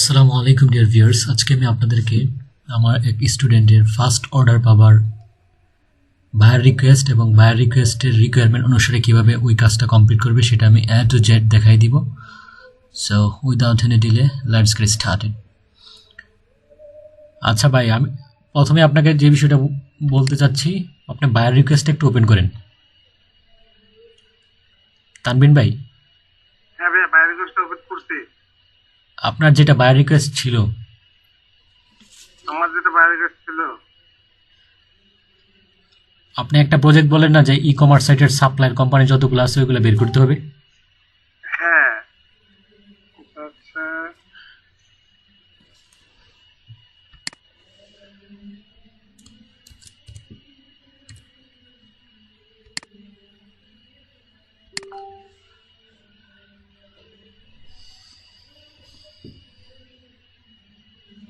আসসালামু আলাইকুম dear viewers, আজকে আমি আপনাদেরকে আমার এক স্টুডেন্টের ফার্স্ট অর্ডার পাবার বায়ার রিকোয়েস্ট এবং বায়ার রিকোয়েস্টের রিকোয়ারমেন্ট অনুসারে কীভাবে ওই কাজটা কমপ্লিট করবে সেটা আমি A to Z দেখাই দিব। So without any delay let's get started. আচ্ছা ভাই, আমি প্রথমে আপনাকে যে বিষয়টা বলতে চাচ্ছি, আপনি বায়ার রিকোয়েস্টটা একটু ওপেন করেন। তানবিন ভাই, হ্যাঁ ভাইয়া, বায়ার রিকোয়েস্টটা ওপেন করছি। আপনার যেটা বায়ার রিকোয়েস্ট ছিল, আমার যেটা বায়ার রিকোয়েস্ট ছিল, আপনি একটা প্রজেক্ট বলেন না যে ই কমার্স সাইটের সাপ্লায়ার কোম্পানি যতগুলো আছে ওইগুলো বের করতে হবে। হ্যাঁ আচ্ছা,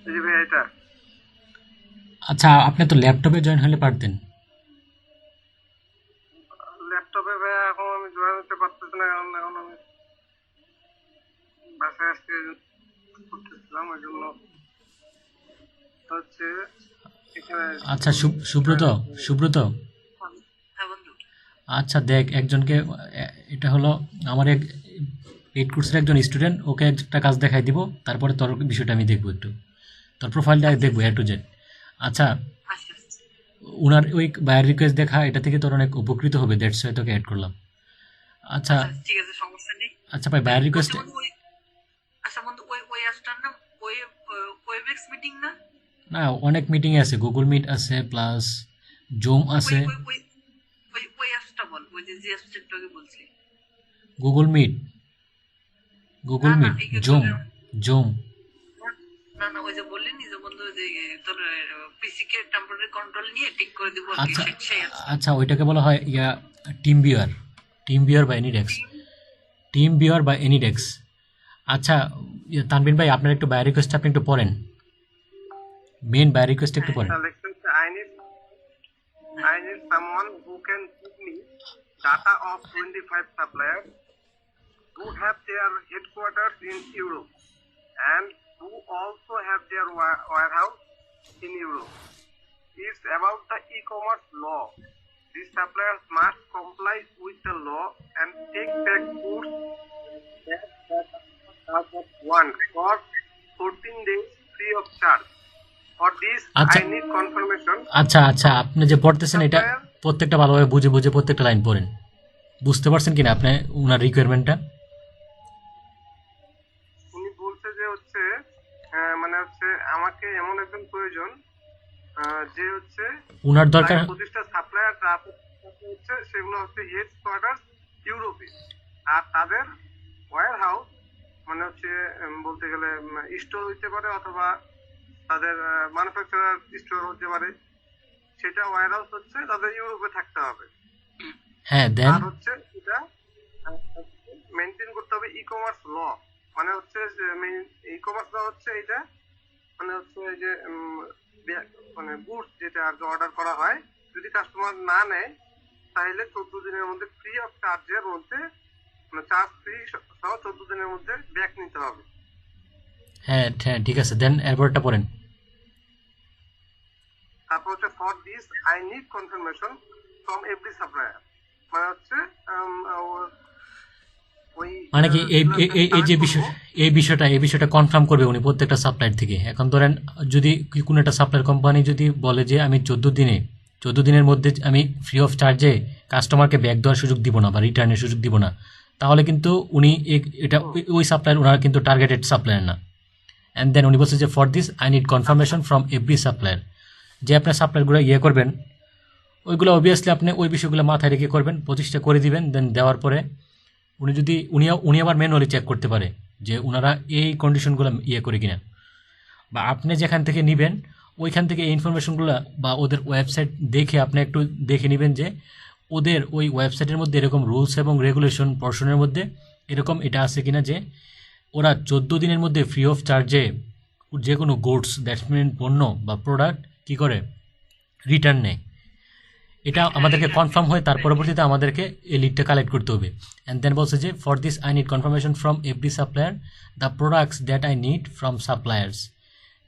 এই যে ভাইয়া এটা আচ্ছা, আপনি তো ল্যাপটপে জয়েন হলে পারতেন। ল্যাপটপে ভাইয়া এখন আমি জয়েন হতে পারতেছি না, কারণ এখন আমি বাসায় আসতে করতেছিলাম, ওই জন্য হচ্ছে এখানে। আচ্ছা সুব্রত, সুব্রত, হ্যাঁ বন্ধু, আচ্ছা দেখ, একজনকে এটা হলো আমার এক পেইড কোর্সের একজন স্টুডেন্ট, ওকে একটা কাজ দেখাই দিব, তারপরে তোর বিষয়টা আমি দেখবো, একটু তোর প্রোফাইলটা দেখবো A to Z। আচ্ছা, ওনার ওই বায়ার রিকোয়েস্ট দেখা, এটা থেকে তোর অনেক উপকৃত হবে, দ্যাটস ওয়াই তোকে অ্যাড করলাম। আচ্ছা ঠিক আছে, সমস্যা নেই। আচ্ছা ভাই, বায়ার রিকোয়েস্ট আচ্ছা বন্ধু, ওই অ্যাপসটার নাম ওয়েবএক্স মিটিং না? না, অনেক মিটিং আছে, গুগল মিট আছে, প্লাস জুম আছে। ওই অ্যাপসটা বল, ওই যে অ্যাপসটা একটু আগে বলছি। Google Meet, Google Meet, Zoom, Zoom. না, ওই যে বললি নি যে বন্ধু, যে তোর পিসি কে টেম্পোরারি কন্ট্রোল নিয়ে ঠিক করে দিব। আচ্ছা আচ্ছা, ওইটাকে বলা হয় টিম ভিউয়ার, টিম ভিউয়ার বা এনিডেক্স, টিম ভিউয়ার বা এনিডেক্স। আচ্ছা তানবিন ভাই, আপনার একটু বায়ার রিকোয়েস্ট আপনি একটু পড়েন, মেন বায়ার রিকোয়েস্ট একটু পড়েন। I need someone who can give me data of 25 suppliers who have their headquarters in Europe and who also have their warehouse in Europe. It's about the e-commerce law. These suppliers must comply with the law and take back goods that want for 14 days free of charge. For this, আচ্ছা I need confirmation. আচ্ছা আচ্ছা, আপনি যে পড়তেছেন এটা প্রত্যেকটা ভালোভাবে বুঝে বুঝে প্রত্যেকটা লাইন পড়েন। বুঝতে পারছেন কিনা আপনি ওনার রিকোয়ারমেন্টটা? উনি বলছে যে হচ্ছে মানে হচ্ছে আমাকে এমন একজন প্রয়োজন যে হচ্ছে ওনার দরকার প্রতিষ্ঠা সাপ্লায়ার হচ্ছে, সেগুলো হচ্ছে হেডকোয়ার্টার ইউরোপে, আর তাদের ওয়্যার হাউস মানে হচ্ছে বলতে গেলে স্টোর হইতে পারে অথবা তাদের ম্যানুফ্যাকচারার স্টোর হতে পারে, সেটা ওয়্যার হাউস হচ্ছে তাদের ইউরোপে থাকতে হবে। হ্যাঁ, দেন আর হচ্ছে এটা মেনটেন করতে হবে ই কমার্স ল, মানে হচ্ছে ই কমার্স ল হচ্ছে এটা মানে হচ্ছে যে মানে গুডস যেটা আর কি অর্ডার করা হয়, যদি কাস্টমার না নেয় তাহলে 14 দিনের মধ্যে ফ্রি অফ চার্জের মধ্যে, মানে চার্জ ফ্রি সহ 14 দিনের মধ্যে ব্যাক নিতে হবে। হ্যাঁ হ্যাঁ, ঠিক আছে, দেন এরপরটা পড়েন। তারপর হচ্ছে for this I need confirmation from every supplier, মানে হচ্ছে মানে কি এই যে বিষয়, এই বিষয়টা কনফার্ম করবে উনি প্রত্যেকটা সাপ্লায়ার থেকে। এখন ধরেন যদি কোনো একটা সাপ্লায়ার কোম্পানি যদি বলে যে আমি 14 দিনের মধ্যে আমি ফ্রি অফ চার্জে কাস্টমারকে ব্যাক দেওয়ার সুযোগ দিব না বা রিটার্নের সুযোগ দিব না, তাহলে কিন্তু উনি এটা ওই সাপ্লায়ার ওনার কিন্তু টার্গেটেড সাপ্লায়ার না। অ্যান্ড দেন উনি বলছে যে for this I need confirmation from every supplier. যে আপনার সাপ্লায়ারগুলো করবেন, ওইগুলো অবভিয়াসলি আপনি ওই বিষয়গুলো মাথায় রেখে করবেন, প্রতিষ্ঠা করে দিবেন। দেন দেওয়ার পরে উনি আবার ম্যানুয়ালি চেক করতে পারে যে ওনারা এই কন্ডিশনগুলো করে কিনা, বা আপনি যেখান থেকে নেবেন ওইখান থেকে এই ইনফরমেশনগুলো বা ওদের ওয়েবসাইট দেখে আপনি একটু দেখে নেবেন যে ওদের ওই ওয়েবসাইটের মধ্যে এরকম রুলস এবং রেগুলেশন পোর্শনের মধ্যে এরকম এটা আছে কিনা যে ওরা 14 দিনের মধ্যে ফ্রি অফ চার্জে যে কোনো গুডস, দ্যাটস মিন পণ্য বা প্রোডাক্ট কী করে রিটার্ন নেয়। এটা আমাদেরকে কনফার্ম হয়ে তার পরবর্তীতে আমাদেরকে এই লিডটা কালেক্ট করতে হবে। অ্যান্ড দেন বলছে যে for this I need confirmation from every supplier the products that I need from suppliers,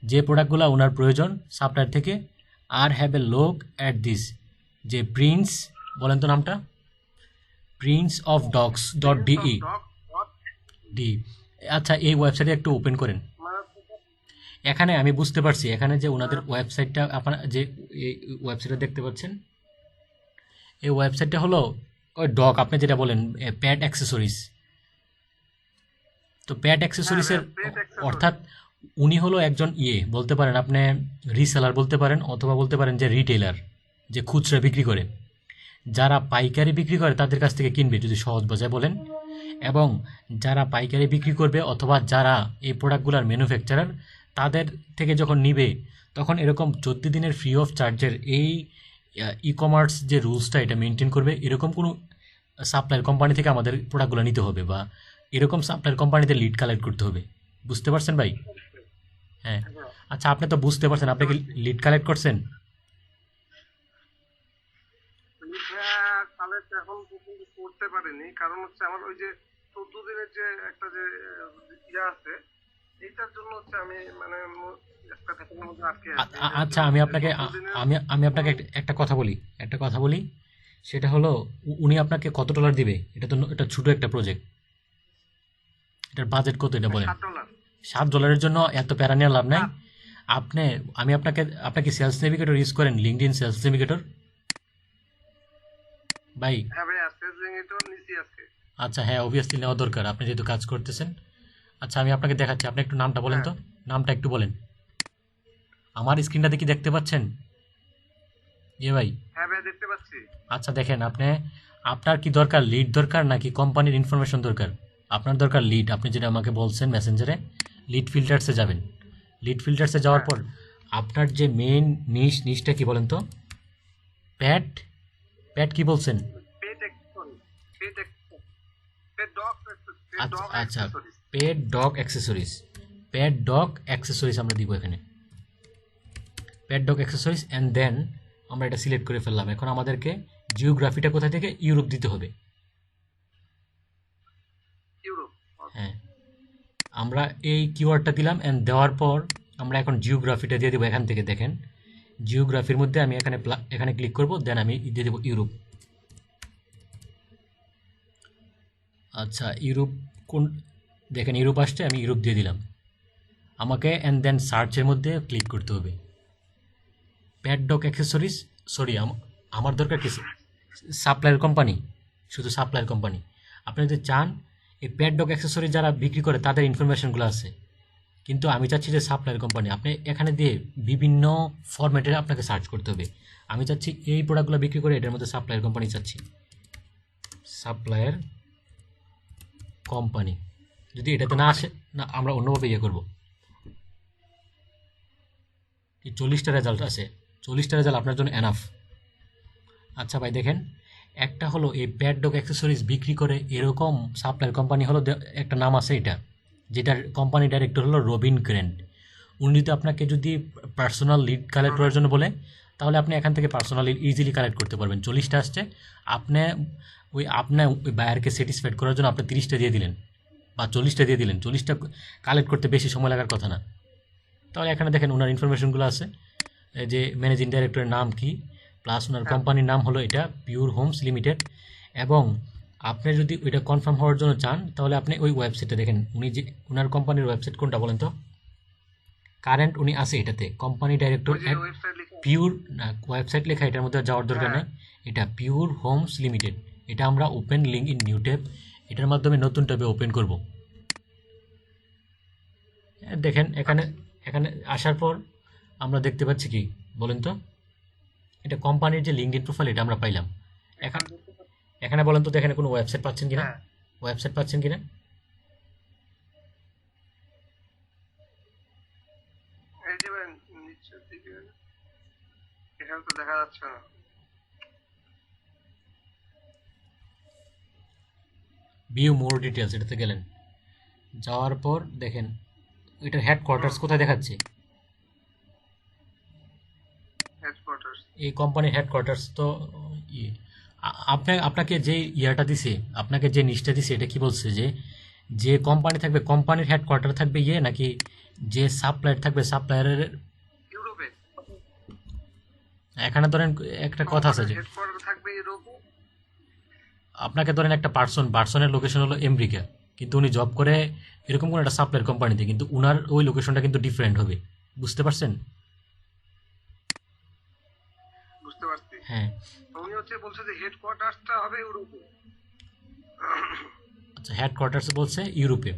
যে প্রোডাক্টগুলো ওনার প্রয়োজন সাপ্লায়ার থেকে, আর হ্যাভ এ লোক অ্যাট দিস, যে প্রিন্স, বলেন তো নামটা, prince of dogs dot DE D. আচ্ছা, এই ওয়েবসাইটে একটু ওপেন করেন। এখানে আমি বুঝতে পারছি এখানে যে ওনাদের ওয়েবসাইটটা, আপনার যে এই ওয়েবসাইটটা দেখতে পাচ্ছেন, এই ওয়েবসাইটটা হলো ওই ডগ, আপনি যেটা বলেন প্যাড অ্যাক্সেসরিজ। তো প্যাড অ্যাক্সেসরিজের অর্থাৎ উনি হলো একজন বলতে পারেন আপনি রিসেলার বলতে পারেন, অথবা বলতে পারেন যে রিটেলার, যে খুচরা বিক্রি করে, যারা পাইকারি বিক্রি করে তাদের কাছ থেকে কিনবে যদি সহজ ভাষায় বলেন, এবং যারা পাইকারি বিক্রি করবে অথবা যারা এই প্রোডাক্টগুলোর ম্যানুফ্যাকচারার তাদের থেকে যখন নিবে, তখন এরকম 14 দিনের ফ্রি অফ চার্জের এই ই কমার্স যে রুলসটা এটা মেনটেন করবে, এরকম কোনো সাপ্লায়ার কোম্পানি থেকে আমাদের প্রোডাক্টগুলো নিতে হবে, বা এরকম সাপ্লায়ার কোম্পানিতে লিড কালেক্ট করতে হবে। বুঝতে পারছেন ভাই? হ্যাঁ। আচ্ছা, আপনি তো বুঝতে পারছেন, আপনি কি লিড কালেক্ট করছেন? কালেক্ট এখন পর্যন্ত করতে পারিনি, কারণ হচ্ছে আমার ওই যে 14 দিনের যে একটা যে আছে, এইটার জন্য হচ্ছে আমি মানে একটা ভেতরের মধ্যে আটকে আছি। আচ্ছা, আমি আপনাকে একটা কথা বলি, সেটা হলো উনি আপনাকে কত ডলার দিবে? এটা ছোট একটা প্রজেক্ট, এটার বাজেট কত এটা বলেন। $7 $7 জন্য এত প্যারা নেওয়ার লাভ নাই। আমি আপনাকে সেলস নেভিগেটর ইউজ করেন, লিঙ্কডইন সেলস নেভিগেটর ভাই? হ্যাঁ ভাইয়া, সেলসিং এটা নিছি আজকে। আচ্ছা, হ্যাঁ, অবভিয়াসলি নেওয়া দরকার, আপনি যেহেতু কাজ করতেছেন। আচ্ছা, আমি আপনাকে দেখাচ্ছি, আপনি একটু নামটা বলেন তো, নামটা একটু বলেন। আমার স্ক্রিনটা দেখি দেখতে পাচ্ছেন ভাই? হ্যাঁ ভাইয়া, দেখতে পাচ্ছি। আচ্ছা, দেখেন আপনার কি দরকার, লিড দরকার নাকি কোম্পানির ইনফরমেশন দরকার? আপনার দরকার লিড, আপনি যেটা আমাকে বলছেন মেসেঞ্জারে, লিড ফিল্টার্সে যাবেন। লিড ফিল্টার্সে যাওয়ার পর আপনার যে মেইন নিশটা কি বলেন তো? প্যাড কি বলছেন? আচ্ছা, পেড ডগ অ্যাক্সেসরিজ আমরা দিব এখানে, pet dog accessories. And then আমরা এটা সিলেক্ট করে ফেললাম। এখন আমাদেরকে জিওগ্রাফিটা কোথায় থেকে? ইউরোপ দিতে হবে। হ্যাঁ, আমরা এই কিওয়ার্ডটা দিলাম, অ্যান্ড দেওয়ার পর আমরা এখন জিওগ্রাফিটা দিয়ে দেবো এখান থেকে। দেখেন, জিওগ্রাফির মধ্যে আমি এখানে ক্লিক করব, দেন আমি দিয়ে দেবো ইউরোপ। আচ্ছা, ইউরোপ দেখেন ইউরোপ আসছে, আমি ইউরোপ দিয়ে দিলাম। আমাকে অ্যান্ড দেন সার্চের মধ্যে ক্লিক করতে হবে প্যাড ডগ অ্যাক্সেসরিজ। সরি, আমার দরকার কি সাপ্লায়ার কোম্পানি, শুধু সাপ্লায়ার কোম্পানি। আপনি যদি চান এই প্যাড ডগ অ্যাক্সেসরিজ যারা বিক্রি করে তাদের ইনফরমেশনগুলো আছে, কিন্তু আমি চাচ্ছি যে সাপ্লায়ার কোম্পানি। আপনি এখানে দিয়ে বিভিন্ন ফরম্যাটে আপনাকে সার্চ করতে হবে। আমি চাচ্ছি এই প্রোডাক্টগুলো বিক্রি করে, এটার মধ্যে সাপ্লায়ার কোম্পানি চাচ্ছি, সাপ্লায়ার কোম্পানি। যদি এটাতে না আসে, না আমরা অন্যভাবে করবো। এই 40টা রেজাল্ট আছে, 40টা রেজাল্ট আপনার জন্য এনাফ। আচ্ছা ভাই, দেখেন, একটা হলো এই প্যাড ডগ অ্যাক্সেসরিজ বিক্রি করে এরকম সাপ্লায়ার কোম্পানি হলো, একটা নাম আছে এটা, যেটার কোম্পানি ডাইরেক্টর হলো রবিন গ্র্যান্ট। উনি যদি আপনাকে পার্সোনাল লিড কালেক্ট করার জন্য বলে, তাহলে আপনি এখান থেকে পার্সোনালি ইজিলি কালেক্ট করতে পারবেন। 40টা আসছে, আপনার ওই বায়ারকে স্যাটিসফাইড করার জন্য আপনি 30টা দিয়ে দিলেন বা 40টা দিয়ে দিলেন। 40টা কালেক্ট করতে বেশি সময় লাগার কথা না। তাহলে এখানে দেখেন ওনার ইনফরমেশনগুলো আছে, যে ম্যানেজিং ডাইরেক্টরের নাম কি, প্লাস ওনার কোম্পানির নাম হলো এটা পিওর হোমস লিমিটেড। এবং আপনি যদি ওইটা কনফার্ম হওয়ার জন্য চান, তাহলে আপনি ওই ওয়েবসাইটটা দেখেন, উনি যে ওনার কোম্পানির ওয়েবসাইট কোনটা বলেন তো? কারেন্ট উনি আছে এটাতে, কোম্পানি ডাইরেক্টর অ্যাট পিওর, না ওয়েবসাইট লেখা, এটার মধ্যে যাওয়ার দরকার নেই। এটা পিওর হোমস লিমিটেড। এটা আমরা open link in new tab, এটার মাধ্যমে নতুন ট্যাবে ওপেন করব। দেখেন এখানে আসার পর আমরা দেখতে পাচ্ছি কি বলেন তো? এটা কোম্পানির যে লিঙ্কডইন প্রোফাইল, এটা আমরা পাইলাম। এখানে বলেন তো, দেখেন কোনো ওয়েবসাইট পাচ্ছেন কিনা? ওয়েবসাইট পাচ্ছেন কিনা? এই যে নিচের দিকে এখানে তো দেখা যাচ্ছে না। ভিউ মোর ডিটেলস, এটাতে গেলেন, যাওয়ার পর দেখেন এটার হেডকোয়ার্টার্স কোথায় দেখাচ্ছে? এই কোম্পানির হেডকোয়ার্টার্স তো আপনাকে যে ইয়াটা দিছে, আপনাকে যে নিচটা দিছে, এটা কি বলছে যে যে কোম্পানি থাকবে কোম্পানির হেডকোয়ার্টার থাকবে ইয়ে, নাকি যে সাপ্লায়ার থাকবে সাপ্লায়ারের? ইউরোপে। এখানে ধরেন একটা কথা আছে যে হেডকোয়ার্টার থাকবে ইউরোপে। আপনাকে ধরেন একটা পার্সনের লোকেশন হলো আমেরিকা, কিন্তু উনি জব করে এরকম কোনো একটা সাপ্লায়ার কোম্পানিতে, কিন্তু উনার ওই লোকেশনটা কিন্তু ডিফারেন্ট হবে। বুঝতে পারছেন? বুঝতে পারছি। হ্যাঁ। উনি বলছে যে হেডকোয়ার্টারটা হবে ইউরোপে। আচ্ছা, হেডকোয়ার্টার্স বলছে ইউরোপে।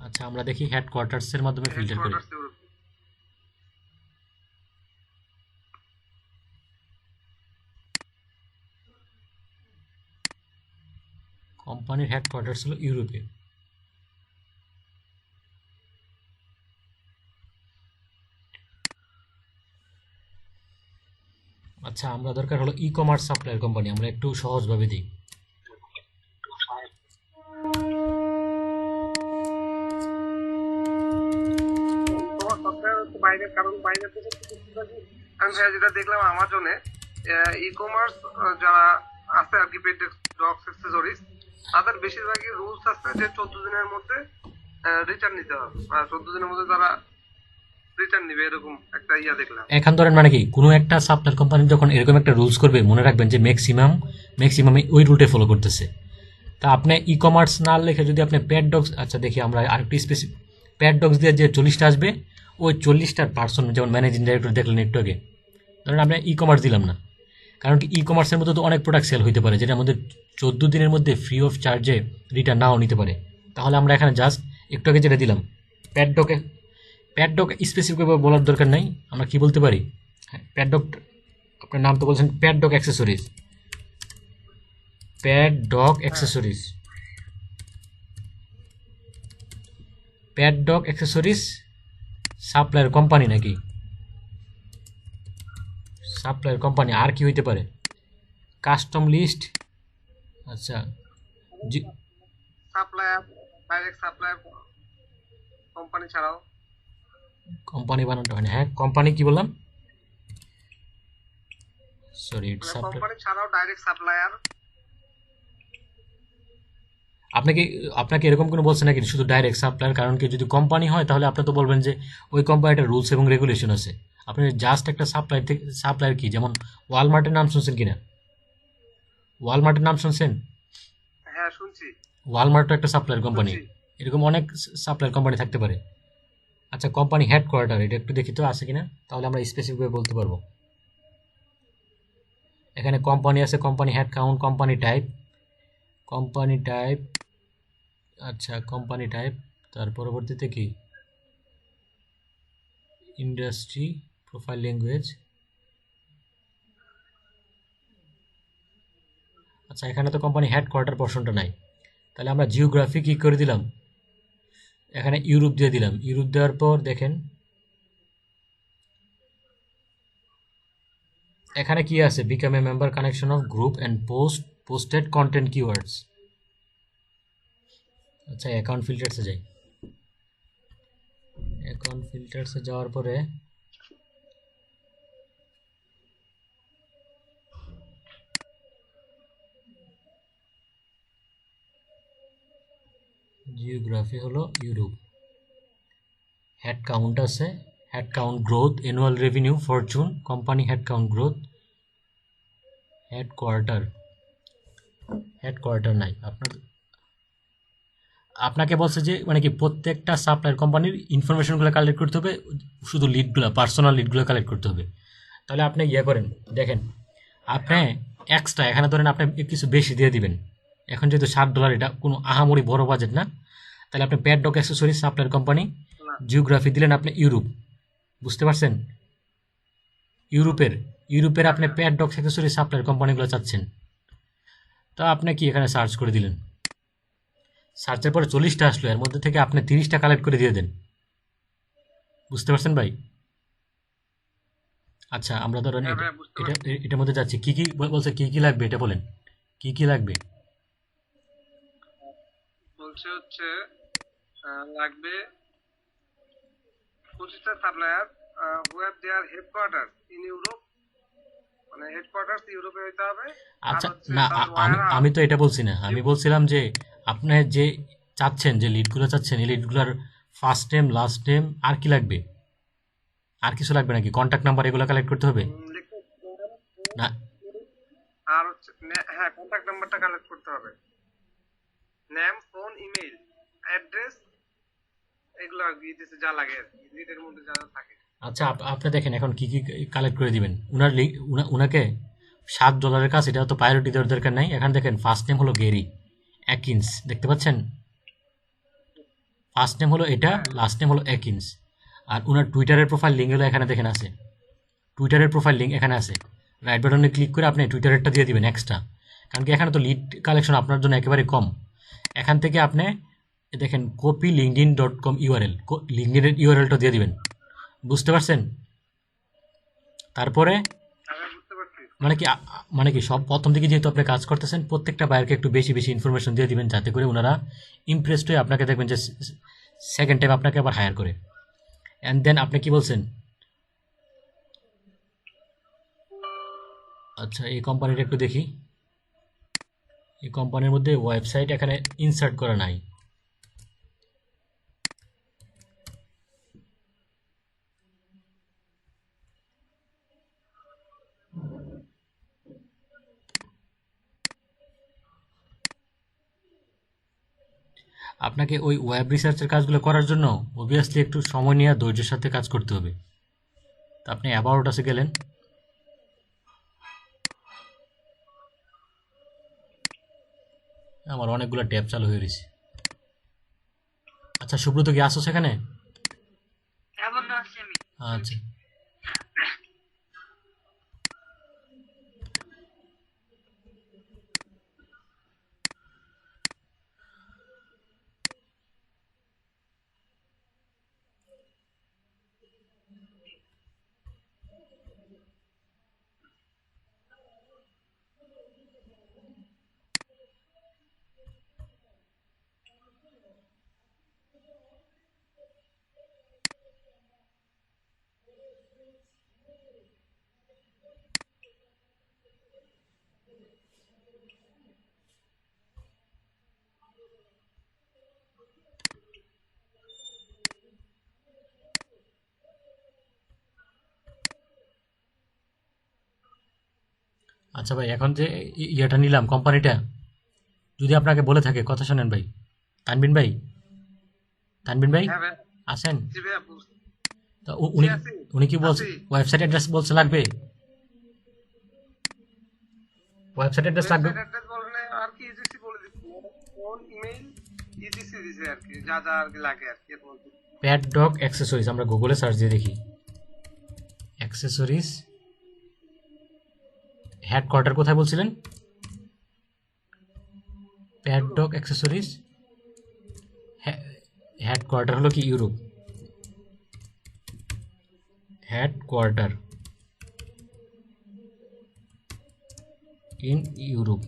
আচ্ছা, আমরা দেখি হেডকোয়ার্টার্সের মাধ্যমে ফিল্টার করি। হেডকোয়ার্টারস ইউরোপে। কোম্পানির হেডকোয়ার্টার্স হলো ইউরোপে। আচ্ছা, আমরা দরকার হলো ই কমার্স সাপ্লায়ার কোম্পানি, আমরা একটু সহজভাবে দিই। তোমার সফটওয়্যার হচ্ছে বাইরের, কারণ বাইরে থেকে আমি ভাইয়া যেটা দেখলাম আমাজনে ই কমার্স যারা আছে আর কি, পেটেক্স ডক্স অ্যাক্সেসরিজ, তাদের বেশিরভাগই রুলস আছে যে 14 দিনের মধ্যে রিটার্ন নিতে হবে, বা 14 দিনের মধ্যে তারা রিটার্ন নিবে, এরকম একটা ইয়া দেখলাম। এখন ধরেন মানে কি, কোনো একটা সাপ্লায়ার কোম্পানি যখন এরকম একটা রুলস করবে, মনে রাখবেন যে ম্যাক্সিমাম ওই রুলটে ফলো করতেছে। তা আপনি ই কমার্স না লিখে যদি আপনি প্যাড ডগস, আচ্ছা দেখি আমরা আরেকটু স্পেসিফিক, প্যাড ডগস দিয়ে যে 40টা আসবে, ওই 40টার পার্সন, যেমন ম্যানেজিং ডাইরেক্টর দেখলেন একটু আগে, ধরেন আমরা ই কমার্স দিলাম না, কারণ কি ই কমার্সের মধ্যে তো অনেক প্রোডাক্ট সেল হতে পারে, যেটা আমাদের 14 দিনের মধ্যে ফ্রি অফ চার্জে রিটার্ন নাও নিতে পারে। তাহলে আমরা এখানে জাস্ট একটু আগে যেটা দিলাম, প্যাড ডগ স্পেসিফিকভাবে বলার দরকার নাই, আমরা কি বলতে পারি, হ্যাঁ প্যাড ডগ, আপনার নাম তো বলছেন pad dog accessories, pad dog accessories, pad dog accessories supplier company, নাকি সাপ্লায়ার কোম্পানি আর কি হইতে পারে, কাস্টম লিস্ট, আচ্ছা জি, সাপ্লায়ার, ডাইরেক্ট সাপ্লায়ার কোম্পানি ছাড়াও। কোম্পানি বানানোটা হয় না, হ্যাঁ কোম্পানি কি বললাম, সরি কোম্পানি ছাড়াও ডাইরেক্ট সাপ্লায়ার। আপনাকে এরকম কোনো বলছে নাকি শুধু ডাইরেক্ট সাপ্লায়ার? কারণ কি যদি কোম্পানি হয় তাহলে আপনি তো বলবেন যে ওই কোম্পানিটার রুলস এবং রেগুলেশন আছে। আপনি জাস্ট একটা সাপ্লায়ার কি, যেমন ওয়ালমার্টের নাম শুনছেন কিনা? ওয়ালমার্টের নাম শুনছেন? হ্যাঁ শুনছি। ওয়ালমার্ট একটা সাপ্লায়ার কোম্পানি, এরকম অনেক সাপ্লায়ার কোম্পানি থাকতে পারে। আচ্ছা, কোম্পানি হেডকোয়ার্টার এটা একটু দেখি তো আছে কিনা, তাহলে আমরা স্পেসিফিকভাবে বলতে পারবো। এখানে কোম্পানি আছে, company head count, company type, আচ্ছা কোম্পানি টাইপ, তার পরবর্তীতে কি ইন্ডাস্ট্রি, প্রোফাইল ল্যাঙ্গুয়েজ। আচ্ছা, এখানে তো কোম্পানি হেডকোয়ার্টার পোর্শনটা নাই, তাহলে আমরা জিওগ্রাফি কি করে দিলাম, এখানে ইউরোপ দিয়ে দিলাম। ইউরোপ দেওয়ার পর দেখেন এখানে কি আছে, become a member, connection off group and posted content keywords. আচ্ছা, অ্যাকাউন্ট ফিল্টার্সে যাই। অ্যাকাউন্ট ফিল্টার্সে যাওয়ার পরে জিওগ্রাফি হলো ইউরোপ, হেড কাউন্ট আছে, head count growth, annual revenue, Fortune, company head count growth, headquarter নাই আপনাকে বলছে যে মানে কি প্রত্যেকটা সাপ্লায়ার কোম্পানির ইনফরমেশনগুলো কালেক্ট করতে হবে, শুধু লিডগুলো, পার্সোনাল লিডগুলো কালেক্ট করতে হবে। তাহলে আপনি ইয়ে করেন, দেখেন আপনি এক্সট্রা এখানে ধরেন আপনি কিছু বেশি দিয়ে দিবেন। এখন যেহেতু $7, এটা কোনো আহামরি বড় বাজেট না, তাহলে আপনি pet dog accessories supplier company, geography দিলেন আপনি ইউরোপ। বুঝতে পারছেন? ইউরোপের আপনি প্যাড ডক অ্যাক্সেসরিজ সাপ্লায়ার কোম্পানিগুলো চাচ্ছেন, তো আপনি কি এখানে সার্চ করে দিলেন, সার্চের পরে 40টা আসলো, এর মধ্যে থেকে আপনি 30টা কালেক্ট করে দিয়ে দেন। বুঝতে পারছেন ভাই? আচ্ছা, আমরা ধরেন এটার মধ্যে যাচ্ছি, কি কি বলছে, কি কি লাগবে এটা বলেন, কি কি লাগবে? বলছে লাগবে 25টা supplier who have their headquarters in Europe মানে হেডকোয়ার্টার ইউরোপে হইতে হবে। আর আচ্ছা হচ্ছে না তার আমি ওয়ার আমি তো এটা বলছি না, আমি বলছিলাম যে আপনি যে চাচ্ছেন, যে লিডগুলো চাচ্ছেন, এই লিডগুলোর ফার্স্ট নেম, লাস্ট নেম, আর কি লাগবে? আর কিছু লাগবে নাকি? কন্ট্যাক্ট নাম্বার এগুলো কালেক্ট করতে হবে না? আর হচ্ছে হ্যাঁ, কন্ট্যাক্ট নাম্বারটা কালেক্ট করতে হবে, নেম, ফোন, ইমেইল, অ্যাড্রেস, এগুলো আর কি যা লাগে আর কি, লিডের মধ্যে যা যা থাকে। আচ্ছা আপনি দেখেন এখন কি কি কালেক্ট করে দিবেন। উনাকে $7 কাজ, এটা তো প্রায়োরিটি দেওয়ার দরকার নাই। এখানে দেখেন ফার্স্ট নেম হলো গেরি অ্যাকিন্স, দেখতে পাচ্ছেন? ফার্স্ট নেম হলো এটা, হ্যাঁ, লাস্ট নেম হলো অ্যাকিন্স। আর উনার টুইটারের প্রোফাইল লিঙ্ক হলো এখানে দেখেন আছে, টুইটারের প্রোফাইল লিঙ্ক এখানে আছে। রাইট বাটনে ক্লিক করে আপনি টুইটারেরটা দিয়ে দিবেন এক্সট্রা, কারণ কি এখানে তো লিড কালেকশন আপনার জন্য একেবারে কম। এখান থেকে আপনি দেখেন কপি linkedin.com ইউআরএল, লিঙ্কডিনের ইউআরএলটা দিয়ে দিবেন, বুঝতে পারছেন? তারপরে আমি বুঝতে পারছি। মানে কি সব প্রথম দিকে যেহেতু আপনি কাজ করতেছেন, প্রত্যেকটা বায়ারকে একটু বেশি বেশি ইনফরমেশন দিয়ে দিবেন, যাতে করে ওনারা ইমপ্রেসড হয়ে আপনাকে দেখবেন যে সেকেন্ড টাইম আপনাকে আবার হায়ার করে। অ্যান্ড দেন আপনি কি বলছেন? আচ্ছা এই কোম্পানিটা একটু দেখি। এই কোম্পানির মধ্যে ওয়েবসাইট এখানে ইনসার্ট করা নাই। আপনাকে ওই ওয়েব রিসার্চের কাজগুলো করার জন্য অবভিয়াসলি একটু সময় নিয়ে ধৈর্যের সাথে কাজ করতে হবে। তো আপনি অ্যাবাউট আসে গেলেন, আমার অনেকগুলো ট্যাব চালু হয়ে গেছে। আচ্ছা সুব্রত কি আসো সেখানে? হ্যাঁ বন্ধু, আছি আমি। আচ্ছা আচ্ছা ভাই, এখন যে ইয়েটা নিলাম কোম্পানিটা, যদি আপনাকে বলে থাকে, কথা শোনেন ভাই, তানবিন ভাই, তানবিন ভাই হ্যাঁ ভাই, আসেন। জি ভাইয়া, বুঝছি। তো জি, উনি আছি উনি কি বলছে? আছি। ওয়েবসাইট অ্যাড্রেস বলছে লাগবে? ওয়েবসাইট অ্যাড্রেস লাগবে? ওয়েবসাইট অ্যাড্রেস বললে আর কি ইজিসি বলে দিচ্ছি, ফোন, ইমেইল, ইজিসি দিছে আর কি, যা যা আর কি লাগে আর কি বলতে। প্যাড ডগ অ্যাক্সেসরিজ, আমরা গুগলে সার্চ দিয়ে দেখি। অ্যাক্সেসরিজ হেডকোয়ার্টার কোথায় বলছিলেন? প্যাড ডগ অ্যাক্সেসরিজ হেডকোয়ার্টার হলো কি ইউরোপ, হেডকোয়ার্টার ইন ইউরোপ।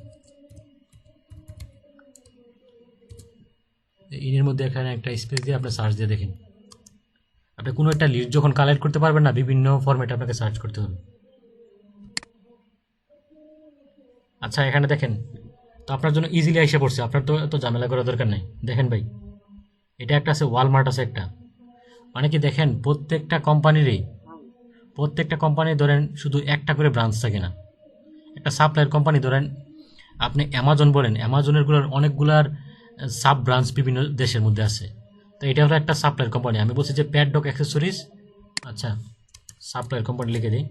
ইনের মধ্যে এখানে একটা স্পেস দিয়ে আপনি সার্চ দিয়ে দেখেন। আপনি কোনো একটা লিস্ট যখন কালেক্ট করতে পারবেন না, বিভিন্ন ফরম্যাটে আপনাকে সার্চ করতে হবে। আচ্ছা এখানে দেখেন, তো আপনার জন্য ইজিলি এসে পড়ছে, আপনার তো এত ঝামেলা করার দরকার নেই। দেখেন ভাই, এটা একটা আছে, ওয়ালমার্ট আছে একটা। মানে কি দেখেন, প্রত্যেকটা কোম্পানি ধরেন শুধু একটা করে ব্রাঞ্চ থাকে না। একটা সাপ্লায়ার কোম্পানি ধরেন, আপনি অ্যামাজন বলেন, অ্যামাজনের গুলোর অনেকগুলার সাব ব্রাঞ্চ বিভিন্ন দেশের মধ্যে আছে। তো এটা হলো একটা সাপ্লায়ার কোম্পানি। আমি বলছি যে প্যাডডক অ্যাক্সেসরিজ, আচ্ছা সাপ্লায়ার কোম্পানি লিখে দিই,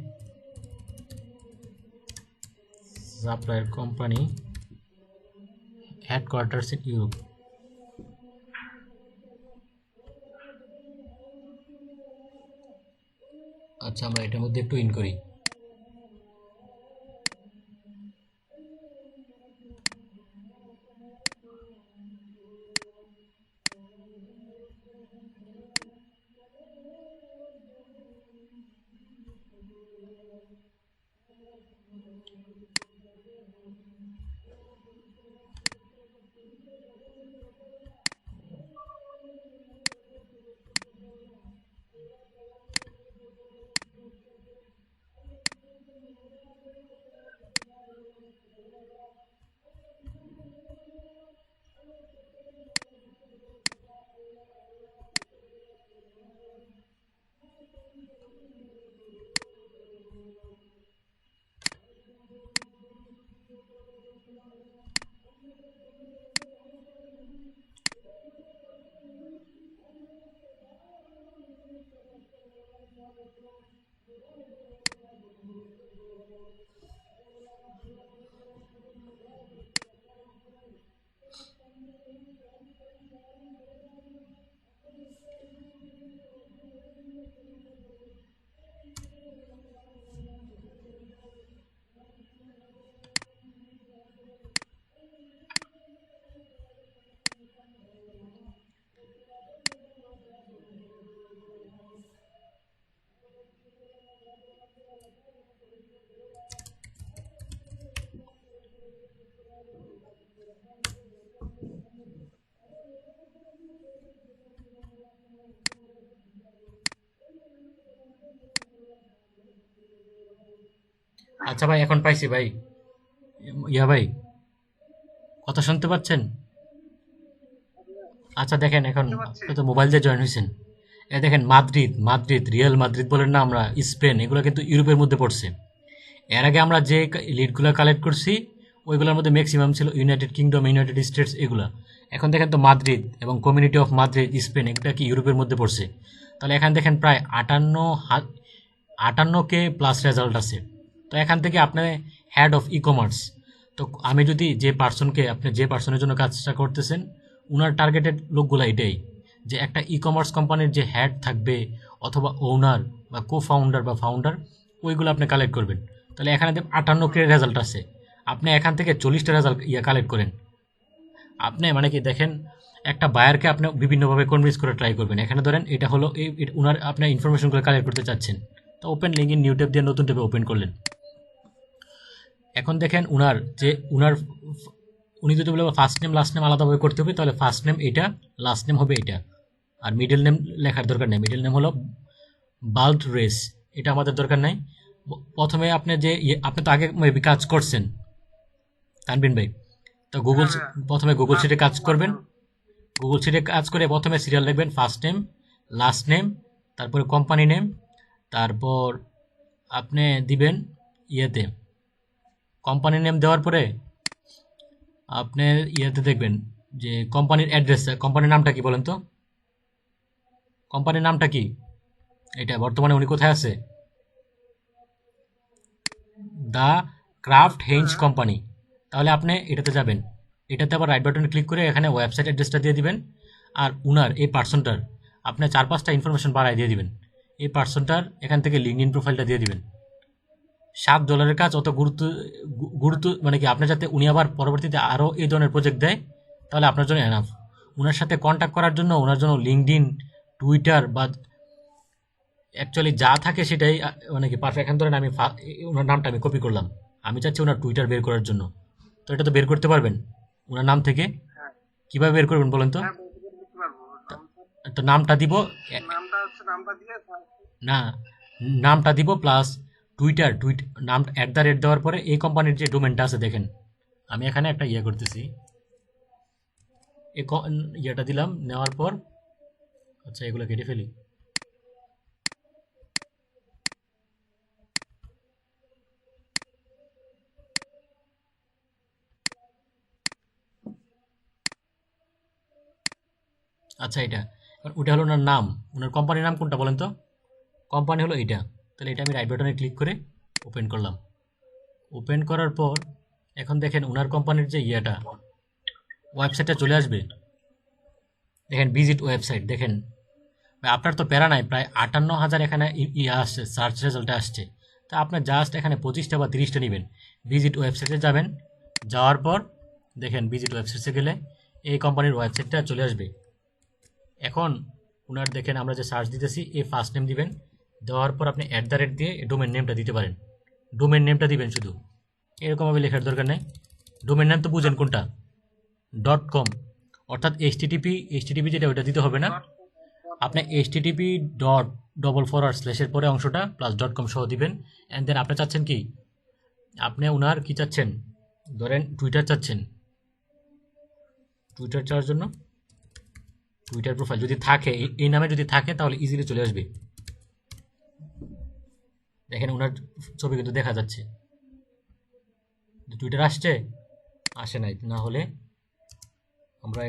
supplier company headquarters in Europe. আচ্ছা আমরা এটার মধ্যে একটু ইন করি। আচ্ছা ভাই, এখন পাইছি ভাই। ইয়া ভাই, কথা শুনতে পাচ্ছেন? আচ্ছা দেখেন, এখন বুঝতে পারছি। আপনি তো মোবাইল দিয়ে জয়েন হয়েছেন। এ দেখেন, মাদ্রিদ, মাদ্রিদ, রিয়াল মাদ্রিদ বলেন না আমরা, স্পেন, এগুলো কিন্তু ইউরোপের মধ্যে পড়ছে। এর আগে আমরা যে লিডগুলো কালেক্ট করছি ওইগুলোর মধ্যে ম্যাক্সিমাম ছিল ইউনাইটেড কিংডম, ইউনাইটেড স্টেটস, এগুলা। এখন দেখেন তো মাদ্রিদ এবং কমিউনিটি অফ মাদ্রিদ, স্পেন, এগুলো কি ইউরোপের মধ্যে পড়ছে। তাহলে এখান দেখেন প্রায় 58K প্লাস রেজাল্ট আছে। তো এখান থেকে আপনি হেড অফ ই কমার্স, তো আমি যদি যে পার্সনকে, আপনি যে পার্সনের জন্য কাজটা করতেছেন, উনার টার্গেটেড লোকগুলো এটাই, যে একটা ই কমার্স কোম্পানির যে হেড থাকবে অথবা ওনার বা কো ফাউন্ডার বা ফাউন্ডার, ওইগুলো আপনি কালেক্ট করবেন। তাহলে এখানে 58K রেজাল্ট আছে, আপনি এখান থেকে 40টা রেজাল্ট কালেক্ট করেন। আপনি মানে কি দেখেন, একটা বায়ারকে আপনি বিভিন্নভাবে কনভিন্স করে ট্রাই করবেন। এখানে ধরেন এটা হলো উনার, আপনার ইনফরমেশনগুলো কালেক্ট করতে চাচ্ছেন, তো open link in new tab দিয়ে নতুন ট্যাবে ওপেন করলেন। এখন দেখেন উনি যদি বলে ফার্স্ট নেম লাস্ট নেম আলাদাভাবে করতে হবে, তাহলে ফার্স্ট নেম এটা, লাস্ট নেম হবে এটা, আর মিডল নেম লেখার দরকার নেই। মিডল নেম হলো বাল্ট রেস, এটা আমাদের দরকার নাই। প্রথমে আপনি যে আপনি তো আগে মেবি কাজ করছেন তানবিন ভাই, তো প্রথমে গুগল শিটে কাজ করবেন। গুগল শিটে কাজ করে প্রথমে সিরিয়াল লিখবেন, ফার্স্ট নেম, লাস্ট নেম, তারপরে কোম্পানি নেম, তারপর আপনি দিবেন ইয়েতে কোম্পানি নেম দেওয়ার পরে আপনি ইয়েতে দেখবেন যে কোম্পানির অ্যাড্রেস, কোম্পানির নামটা কি বলেন তো, কোম্পানির নামটা কি, এটা বর্তমানে উনি কোথায় আছে, দ্য ক্রাফট হেঞ্জ কোম্পানি। তাহলে আপনি এটাতে যাবেন, এটাতে আবার রাইট বাটনে ক্লিক করে এখানে ওয়েবসাইট অ্যাড্রেসটা দিয়ে দিবেন, আর উনার এই পার্সনটার আপনি 4-5টা ইনফরমেশন বাড়ায় দিয়ে দিবেন। এই পার্সনটার এখান থেকে লিঙ্কডইন প্রোফাইলটা দিয়ে দিবেন। $7 কাজ, অত গুরুত্ব মানে কি, আপনার যাতে উনি আবার পরবর্তীতে আরও এই ধরনের প্রজেক্ট দেয়, তাহলে আপনার জন্য এনাফ। ওনার সাথে কন্ট্যাক্ট করার জন্য ওনার জন্য লিঙ্কডইন, টুইটার বা অ্যাকচুয়ালি যা থাকে সেটাই মানে কি পারফেক্ট। এখন ধরেন আমি ওনার নামটা আমি কপি করলাম, আমি চাচ্ছি ওনার টুইটার বের করার জন্য, তো এটা তো বের করতে পারবেন ওনার নাম থেকে। হ্যাঁ কীভাবে বের করবেন বলেন তো? হ্যাঁ বলতে বুঝতে পারবো। তো নামটা দিব, নামটা দিয়ে না, নামটা দিব প্লাস টুইট নাম @ দেওয়ার পরে এই কোম্পানির যে ডোমেনটা আছে দেখেন, আমি এখানে একটা ইয়ে করতেছি, ইয়েটা দিলাম, নেওয়ার পর আচ্ছা এগুলো কেটে ফেলি। আচ্ছা এটা, ওটা হলো ওনার নাম, ওনার কোম্পানির নাম কোনটা বলেন তো? কোম্পানি হলো এইটা। তাহলে এটা আমি রাইট বাটনে ক্লিক করে ওপেন করলাম। ওপেন করার পর এখন দেখেন ওনার কোম্পানির যে ইয়েটা, ওয়েবসাইটটা চলে আসবে। দেখেন ভিজিট ওয়েবসাইট, দেখেন আপনার তো প্যারা নাই, প্রায় 58,000 এখানে ইয়ে আসছে, সার্চ রেজাল্টে আসছে। তা আপনার জাস্ট এখানে 25টা বা 30টা নেবেন। ভিজিট ওয়েবসাইটে যাবেন, যাওয়ার পর দেখেন ভিজিট ওয়েবসাইটে গেলে এই কোম্পানির ওয়েবসাইটটা চলে আসবে। এখন ওনার দেখেন আমরা যে সার্চ দিতেছি, এই ফার্স্ট নেম দিবেন, দেওয়ার পর আপনি @ দিয়ে ডোমেন নেমটা দিতে পারেন। ডোমেন নেমটা দিবেন শুধু, এরকমভাবে লেখার দরকার নেই। ডোমেন নেম তো বুঝেন কোনটা, .com, অর্থাৎ এইচটিটিপি যেটা ওইটা দিতে হবে না, আপনি http:// পরে অংশটা প্লাস .com সহ দিবেন। অ্যান্ড দেন আপনি চাচ্ছেন কি, আপনি ওনার কি চাচ্ছেন, ধরেন টুইটার চাচ্ছেন, টুইটার চাওয়ার জন্য টুইটার প্রোফাইল যদি থাকে, এই নামে যদি থাকে তাহলে ইজিলি চলে আসবে। দেখেন ওনার ছবি কিন্তু দেখা যাচ্ছে। টুইটার আসছে, আসে নাই, না হলে আমরা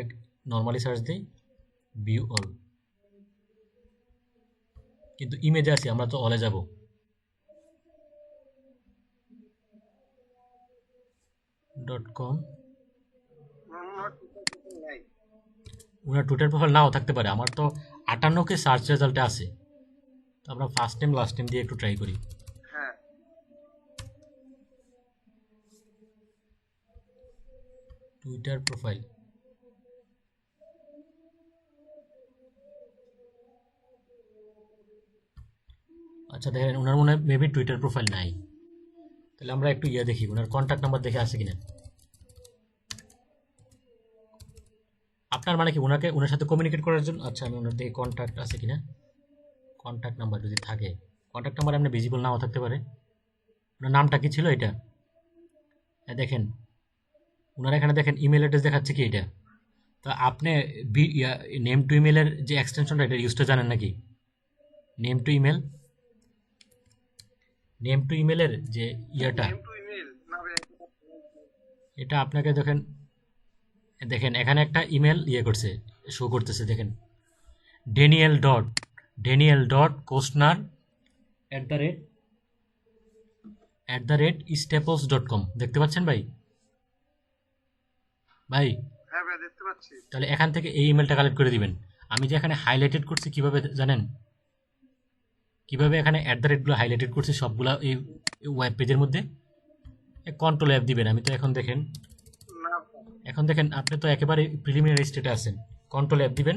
নর্মালি সার্চ দিই, ভিউ অল, কিন্তু ইমেজে আছি, আমরা তো অলে যাব। .com, ওনার টুইটার প্রোফাইল নাও থাকতে পারে, আমার তো 58K সার্চ রেজাল্টে আছে। তো আমরা ফার্স্ট নেম লাস্ট নেম দিয়ে একটু ট্রাই করি। হ্যাঁ টুইটার প্রোফাইল, আচ্ছা দেখেন ওনার মনে হয় মেবি টুইটার প্রোফাইল নাই। তাহলে আমরা একটু ইয়ে দেখি, ওনার কন্ট্যাক্ট নাম্বার দেখে আছে কিনা। আপনার মানে কি ওনার সাথে কমিউনিকেট করার জন্য, আচ্ছা আমি ওনার দেখে কন্ট্যাক্ট আছে কিনা। কন্ট্যাক্ট নাম্বার যদি থাকে, কন্ট্যাক্ট নাম্বার আপনার ভিজিবল নাও থাকতে পারে, ওনার নামটা কি ছিল এটা? দেখেন ওনার এখানে দেখেন ইমেল অ্যাড্রেস দেখাচ্ছে কি এটা। তো আপনি নেম টু ইমেলের যে এক্সটেনশনটা এটা ইউজটা জানেন নাকি? Name to email, name to ইমেলের যে ইয়েটা, নেম টু ইমেল না ভাইয়া, এটা আপনাকে দেখেন, দেখেন এখানে একটা ইমেল ইয়ে করছে, শো করতেছে দেখেন, ড্যানিয়েল ডট কোস্টনার@staples.com দেখতে পাচ্ছেন ভাই? ভাই হ্যাঁ ভাইয়া দেখতে পাচ্ছি। তাহলে এখান থেকে এই ইমেলটা কালেক্ট করে দিবেন। আমি যে এখানে হাইলাইটেড করছি কিভাবে জানেন? কিভাবে এখানে @গুলো হাইলাইটেড করছি সবগুলা এই ওয়েব পেজের মধ্যে? কন্ট্রোল F দিবেন। আমি তো এখন দেখেন, না এখন দেখেন আপনি তো একেবারে প্রিলিমিনারি স্টেটে আছেন। কন্ট্রোল F দিবেন,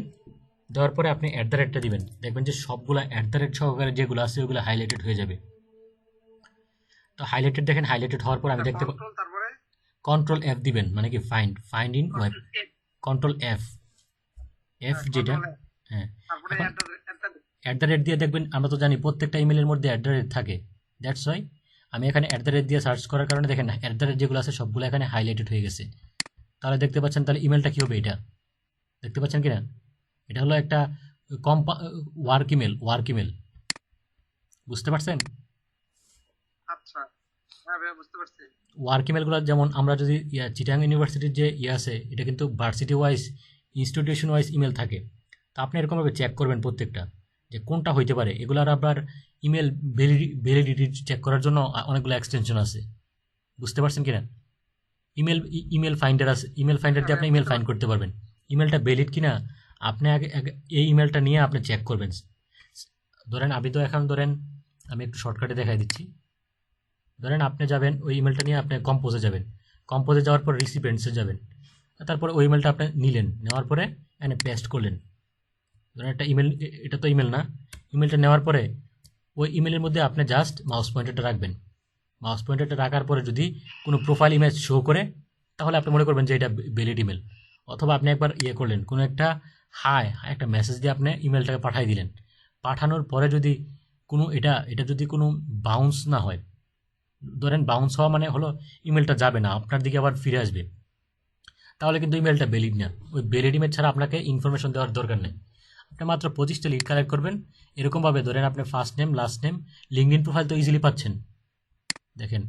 দেওয়ার পরে আপনি টা দিবেন, দেখবেন যে সবগুলা সহকারে যেগুলো আছে ওগুলো হাইলাইটেড হয়ে যাবে। তো হাইলাইটেড দেখেন, হাইলাইটেড হওয়ার পর আমি দেখতে কন্ট্রোল তারপরে কন্ট্রোল F দিবেন, মানে কি find in web, control F যেটা, control F, হ্যাঁ। তারপরে এখন একটা দিয়ে দেখবেন, আমরা তো জানি প্রত্যেকটা ইমেলের মধ্যে থাকে, দ্যাটস ওয়াই আমি এখানে দিয়ে সার্চ করার কারণে দেখেন যেগুলো আছে সবগুলো এখানে হাইলাইটেড হয়ে গেছে। তাহলে দেখতে পাচ্ছেন, তাহলে ইমেলটা কি হবে এটা দেখতে পাচ্ছেন কিনা? এটা হলো একটা ওয়ার্ক ইমেল, বুঝতে পারছেন? আচ্ছা হ্যাঁ ভাইয়া বুঝতে পারছি। ওয়ার্ক ইমেলগুলো যেমন আমরা যদি চিটাং ইউনিভার্সিটির যে আছে, এটা কিন্তু varsity wise, institution wise email থাকে। তো আপনি এরকমভাবে চেক করবেন প্রত্যেকটা যে কোনটা হইতে পারে। এগুলোর আবার ইমেল ভ্যালিডিটি চেক করার জন্য অনেকগুলো এক্সটেনশন আছে, বুঝতে পারছেন কিনা? ইমেল ফাইন্ডার আছে, ইমেল ফাইন্ডার দিয়ে আপনি ইমেল ফাইন্ড করতে পারবেন। ইমেলটা ভ্যালিড কিনা আপনি আগে এই ইমেলটা নিয়ে আপনি চেক করবেন। ধরেন আমি একটু শর্টকাটে দেখাই দিচ্ছি। ধরেন আপনি যাবেন ওই ইমেলটা নিয়ে, আপনি কম্পোজে যাবেন, কম্পোজে যাওয়ার পর রিসিপিয়েন্টসে যাবেন, তারপরে ওই ইমেলটা আপনি নিলেন, নেওয়ার পরে এখানে পেস্ট করলেন। ধরেন একটা ইমেল, এটা তো ইমেল না, ইমেলটা নেওয়ার পরে ওই ইমেলের মধ্যে আপনি জাস্ট মাউস পয়েন্টারটা রাখবেন। মাউস পয়েন্টারটা রাখার পরে যদি কোনো প্রোফাইল ইমেজ শো করে, তাহলে আপনি মনে করবেন যে এটা ভ্যালিড ইমেল। অথবা আপনি একবার করলেন, কোনো একটা একটা মেসেজ দিয়ে আপনি ইমেলটাকে পাঠিয়ে দিলেন। পাঠানোর পরে যদি কোনো এটা যদি কোনো বাউন্স না হয়, ধরেন বাউন্স হওয়া মানে হলো ইমেলটা যাবে না, আপনার দিকে আবার ফিরে আসবে, তাহলে কিন্তু ইমেলটা ভ্যালিড না। ওই ভ্যালিড ইমেল ছাড়া আপনাকে ইনফরমেশন দেওয়ার দরকার নেই। আপনি মাত্র 25টা লিড কালেক্ট করবেন। এরকমভাবে ধরেন আপনি first name, last name, LinkedIn profile তো ইজিলি পাচ্ছেন, দেখেন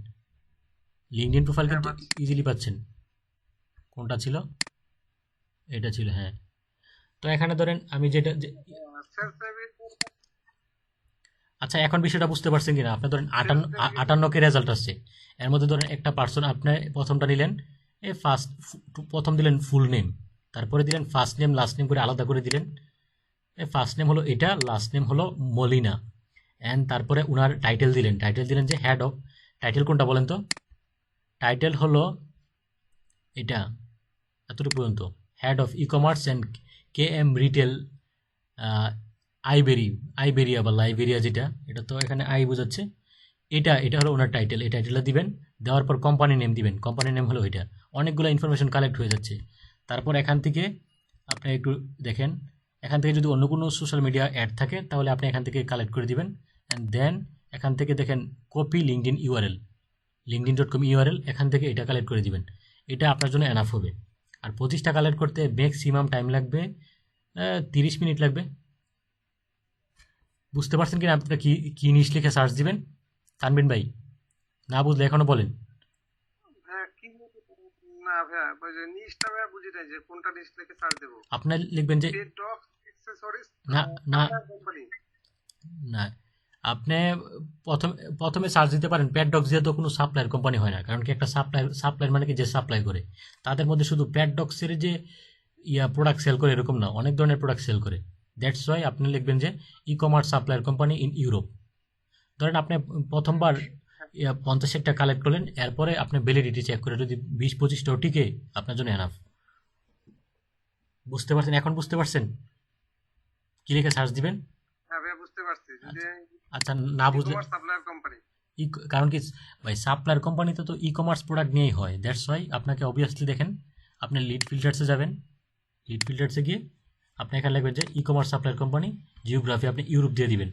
লিঙ্কডইন প্রোফাইল কিন্তু ইজিলি পাচ্ছেন। কোনটা ছিল? এটা ছিল, হ্যাঁ। তো এখানে ধরেন আমি আচ্ছা, এখন বিষয়টা বুঝতে পারছেন কিনা? আপনি ধরেন 58 রেজাল্ট আসছে, এর মধ্যে ধরেন একটা পার্সন, আপনি প্রথমটা নিলেন, প্রথম দিলেন ফুল নেম, তারপরে দিলেন ফার্স্ট নেম লাস্ট নেম করে আলাদা করে দিলেন। ফার্স্ট নেম হলো এটা, লাস্ট নেম হলো মলিনা, অ্যান্ড তারপরে উনার টাইটেল দিলেন যে হেড অফ, টাইটেল কোনটা বলেন তো? টাইটেল হলো এটা, এতটুকু পর্যন্ত, head of e commerce and KM retail Iberia বা লাইবেরিয়া, যেটা এটা তো এখানে আই বোঝাচ্ছে। এটা হলো ওনার টাইটেল, এই টাইটেলটা দিবেন। দেওয়ার পর কোম্পানি নেম দিবেন, কোম্পানি নেম হলো এটা। অনেকগুলো ইনফরমেশন কালেক্ট হয়ে যাচ্ছে। তারপর এখান থেকে আপনি একটু দেখেন, এখান থেকে যদি অন্য কোনো সোশ্যাল মিডিয়া অ্যাড থাকে তাহলে আপনি এখান থেকে কালেক্ট করে দিবেন। অ্যান্ড দেন এখান থেকে দেখেন কপি linkedin.com URL, এখান থেকে এটা কালেক্ট করে দিবেন। এটা আপনার জন্য এনাফ হবে। আর 25টা কালেক্ট করতে ম্যাক্সিমাম টাইম লাগবে 30 মিনিট লাগবে। বুঝতে পারছেন কিনা? আপনারা কি জিনিস লিখে সার্চ দিবেন তানবিন ভাই? না বুঝলে এখনো বলেন। হ্যাঁ কি না ভাইয়া, ওই যে নিচটা ভাইয়া বুঝি নাই যে কোনটা নিচ থেকে সার্চ দেব। আপনার লিখবেন যে পেট ডগ অ্যাকসেসরিজ না না কোম্পানি। না, আপনি প্রথমে সার্চ দিতে পারেন প্যাড ডগস, যেহেতু কোনো সাপ্লায়ার কোম্পানি হয় না। কারণ কি, একটা সাপ্লায়ার মানে কি, যে সাপ্লাই করে, তাদের মধ্যে শুধু প্যাড ডগসের যে প্রোডাক্ট সেল করে এরকম না, অনেক ধরনের প্রোডাক্ট সেল করে। দ্যাটস ওয়াই আপনি লিখবেন যে e commerce supplier company in Europe. ধরেন আপনি প্রথমবার 50টা কালেক্ট করলেন, এরপরে আপনি ভ্যালিডিটি চেক করে যদি 20-25টাও টিকে, আপনার জন্য এনাফ। বুঝতে পারছেন? এখন বুঝতে পারছেন কি লিখে সার্চ দিবেন? হ্যাঁ ভাইয়া বুঝতে পারছি। যদি আচ্ছা, না বুঝলে, সাপ্লায়ার কোম্পানি, কারণ কি ভাই, সাপ্লায়ার কোম্পানিতে তো ই কমার্স প্রোডাক্ট নিয়েই হয়। দ্যাটস ওয়াই আপনাকে অবভিয়াসলি দেখেন, আপনি লিড ফিল্টার্সে যাবেন, লিড ফিল্টার্সে গিয়ে আপনি এখানে লিখবেন যে e commerce supplier company geography, আপনি ইউরোপ দিয়ে দিবেন।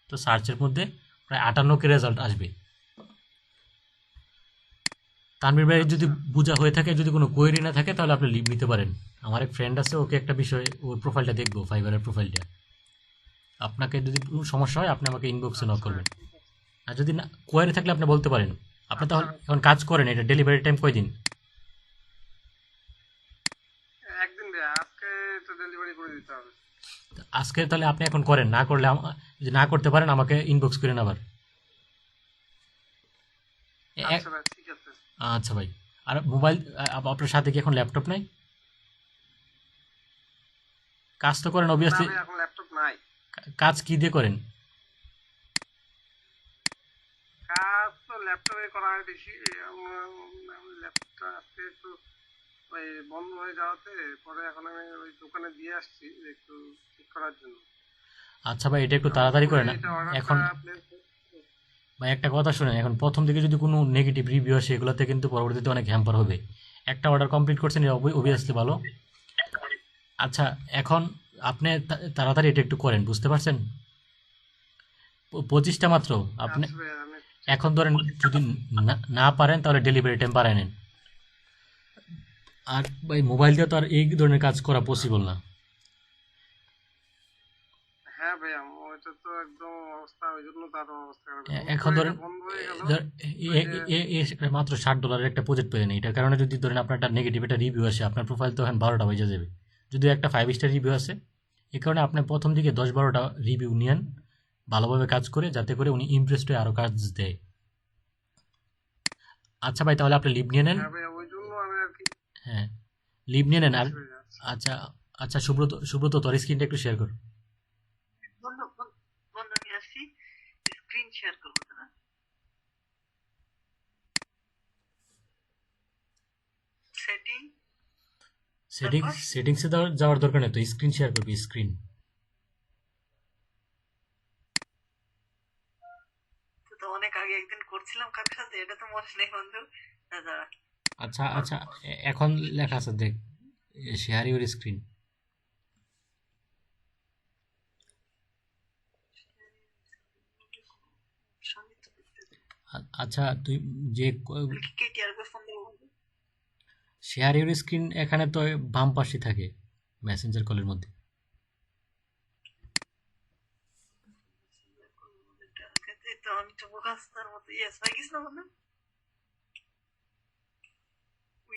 তো সার্চের মধ্যে প্রায় 58 রেজাল্ট আসবে। তানভীর ভাই যদি বোঝা হয়ে থাকে, যদি কোনো কোয়েরি না থাকে, তাহলে আপনি লিভ নিতে পারেন। আমার এক ফ্রেন্ড আছে, ওকে একটা বিষয়, ওর প্রোফাইলটা দেখবো, ফাইবারের প্রোফাইলটা। আপনাকে যদি কোনো সমস্যা হয়, আপনি আমাকে ইনবক্সে নক আচ্ছা করবেন। ঠিক আছে। আর যদি না কোয়ারি থাকলে আপনি বলতে পারেন। আপনি আচ্ছা, তাহলে এখন কাজ করেন, এটা ডেলিভারি টাইম কয়দিন? একদিন ভাইয়া, আজকে এটা ডেলিভারি করে দিতে হবে। আজকে তাহলে আপনি এখন করেন, না করলে যদি না করতে পারেন আমাকে ইনবক্স করেন আবার। আচ্ছা ভাই ঠিক আছে। আচ্ছা ভাই। আর মোবাইল, আপনার সাথে কি এখন ল্যাপটপ নাই? কাজ তো করেন না অবভিয়াসলি। ভাই, এখন ল্যাপটপ নাই। কাজ কি দিয়ে করেন? কাজ তো ল্যাপটপে করা হয় বেশি। ল্যাপটপটা আজকে একটু ওই বন্ধ হয়ে যাওয়াতে পরে এখন আমি ওই দোকানে দিয়ে আসছি একটু ঠিক করার জন্য। আচ্ছা ভাই, এটা একটু আমার তাড়াতাড়ি দুপুরে করেন এটা অর্ডারটা এখন। প্লেস। ভাই একটা কথা শুনেন, এখন প্রথম দিকে যদি কোনো নেগেটিভ রিভিউ আসে, এগুলোতে কিন্তু পরবর্তীতে অনেক হ্যাম্পার হবে। একটা অর্ডার কমপ্লিট করছেন, এটা অবভিয়াসলি ভালো। আচ্ছা, এখন আপনি তাড়াতাড়ি এটা একটু করেন, বুঝতে পারছেন? 25টা মাত্র আপনি। আচ্ছা ভাই, আমি এখন ধরেন যদি না পারেন, তাহলে ডেলিভারি টাইম বাড়ায় নেন। আর ভাই মোবাইল দিয়ে তো আর এই ধরনের কাজ করা পসিবল না। হ্যাঁ ভাইয়া, ওইটা তো একদম অবস্থা, ওই জন্য তার অবস্থা খারাপ। এখন দুপুরে এটা ধরেন বন্ধ হয়ে গেল। ধর- ওই যে মাত্র $60 একটা প্রজেক্ট পেলেন, এটার কারণে যদি ধরেন আপনার একটা নেগেটিভ একটা রিভিউ আসে, আপনার প্রোফাইল তো এখন 12টা বেজে যাবে। যদি একটা 5 স্টার রিভিউ আসে, এই কারণে আপনি প্রথম দিকে 10-12টা রিভিউ নিয়েন, ভালোভাবে কাজ করে, যাতে করে উনি ইমপ্রেসড হয়ে আরও কাজ দেয়। আচ্ছা ভাই, তাহলে আপনি লিভ নিয়ে নেন। হ্যাঁ ভাইয়া, ওই জন্য আমি আর কি। হ্যাঁ, লিভ নিয়ে ঠিক নেন। আর আছে ভাইয়া, আচ্ছা। আচ্ছা, আচ্ছা সুব্রত, সুব্রত তোর স্ক্রিনটা একটু শেয়ার কর। বন্ধু বন্ধু বন্ধু, আমি আসছি, স্ক্রিন শেয়ার করবো না। সেটিং, তারপর সেটিংসে যাওয়ার দরকার নেই তো, স্ক্রিন শেয়ার করবি, স্ক্রিন। তো অনেক আগে একদিন করছিলাম কার সাথে, এটা তো মনে নেই বন্ধু। দাদা, আচ্ছা আচ্ছা, এখন লেখা আছে দেখ, শেয়ার ইউর স্ক্রিন। সঙ্গে তো করতে হবে। আচ্ছা তুই যে আমি কি কেটিআর কে ফোন দেবো বন্ধু? শেয়ার ইউর স্ক্রিন এখানে তো বাম পাশে থাকে মেসেঞ্জার কলের মধ্যে। এই তো আমি তো বোকাস্তার মতো ইয়েস হয়ে গেছি না বন্ধু।